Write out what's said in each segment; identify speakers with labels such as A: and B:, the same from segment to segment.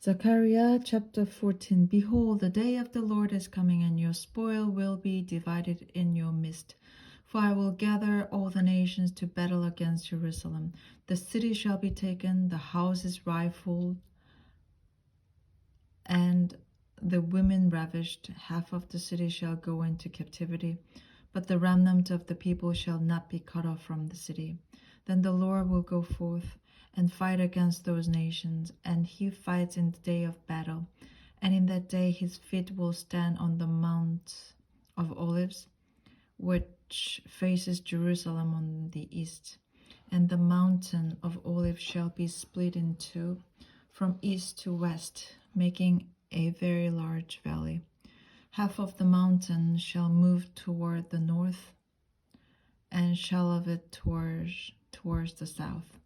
A: Zachariah chapter 14. Behold, the day of the Lord is coming, and your spoil will be divided in your midst. For I will gather all the nations to battle against Jerusalem. The city shall be taken, the houses rifled, and the women ravished. Half of the city shall go into captivity, but the remnant of the people shall not be cut off from the city. Then the Lord will go forth and fight against those nations, and he fights in the day of battle. And in that day his feet will stand on the Mount of Olives, which faces Jerusalem on the east. And the mountain of Olives shall be split in two from east to west, making a very large valley. Half of the mountain shall move toward the north, and shall of it towards the south.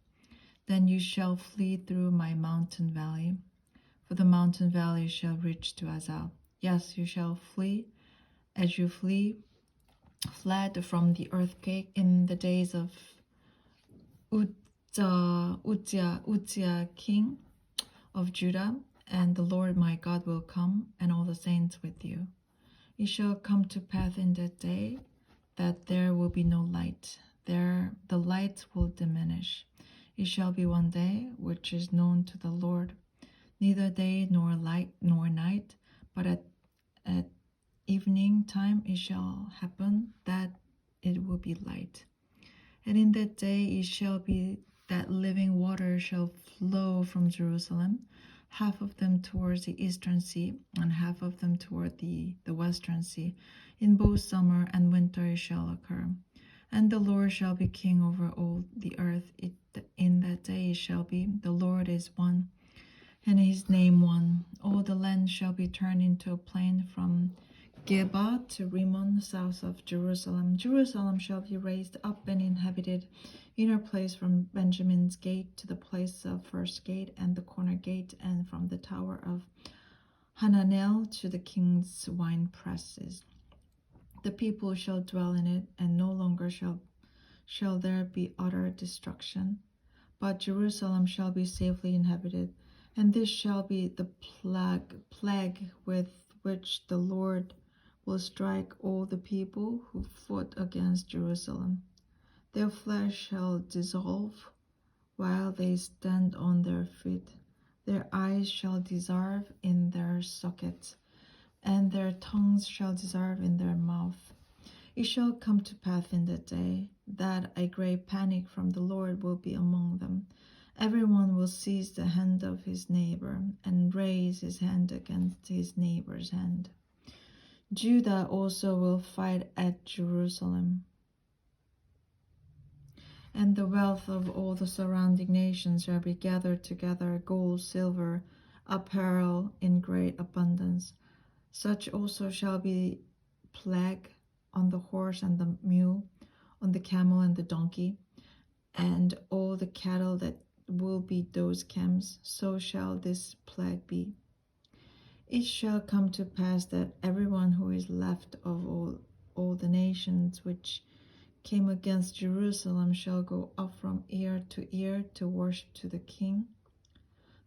A: Then you shall flee through my mountain valley, for the mountain valley shall reach to Azal. Yes, you shall flee as you fled from the earthquake in the days of Uzziah king of Judah, and the Lord my God will come, and all the saints with you. It shall come to pass in that day that there will be no light. There the light will diminish. It shall be one day which is known to the Lord, neither day nor light nor night, but at evening time it shall happen that it will be light. And in that day it shall be that living water shall flow from Jerusalem, half of them towards the eastern sea, and half of them toward the western sea. In both summer and winter it shall occur. And the Lord shall be king over all the earth. In that day it shall be, the Lord is one, and his name one. All the land shall be turned into a plain from Geba to Rimmon, south of Jerusalem. Jerusalem shall be raised up and inhabited, in her place from Benjamin's gate to the place of first gate and the corner gate, and from the tower of Hananel to the king's wine presses. The people shall dwell in it, and no longer shall there be utter destruction, but Jerusalem shall be safely inhabited. And this shall be the plague with which the Lord will strike all the people who fought against Jerusalem. Their flesh shall dissolve while they stand on their feet. Their eyes shall dissolve in their sockets, and their tongues shall dissolve in their mouth. It shall come to pass in that day that a great panic from the Lord will be among them. Everyone will seize the hand of his neighbor and raise his hand against his neighbor's hand. Judah also will fight at Jerusalem, and the wealth of all the surrounding nations shall be gathered together, gold, silver, apparel in great abundance. Such also shall be plague on the horse and the mule, on the camel and the donkey, and all the cattle that will be those camps. So shall this plague be. It shall come to pass that everyone who is left of all the nations which came against Jerusalem shall go up from ear to ear to worship to the King,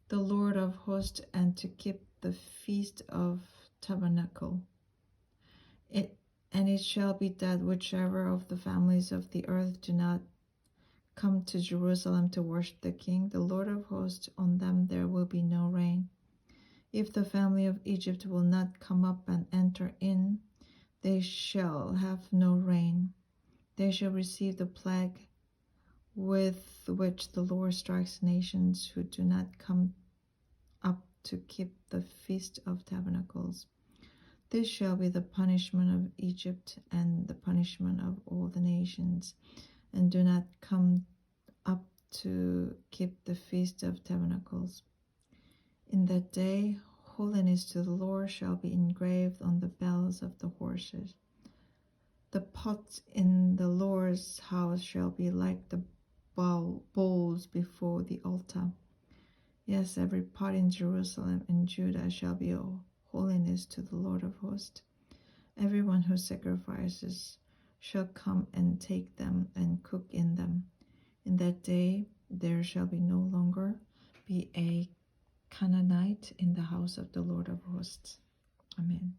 A: the Lord of hosts, and to keep the feast of tabernacle. And it shall be that whichever of the families of the earth do not come to Jerusalem to worship the King, the Lord of hosts, on them there will be no rain. If the family of Egypt will not come up and enter in, they shall have no rain. They shall receive the plague with which the Lord strikes nations who do not come up to keep the Feast of Tabernacles. This shall be the punishment of Egypt and the punishment of all the nations, and do not come up to keep the Feast of Tabernacles. In that day, holiness to the Lord shall be engraved on the bells of the horses. The pots in the Lord's house shall be like the bowls before the altar. Yes, every pot in Jerusalem and Judah shall be a holiness to the Lord of hosts. Everyone who sacrifices shall come and take them and cook in them. In that day there shall be no longer be a Canaanite in the house of the Lord of hosts. Amen.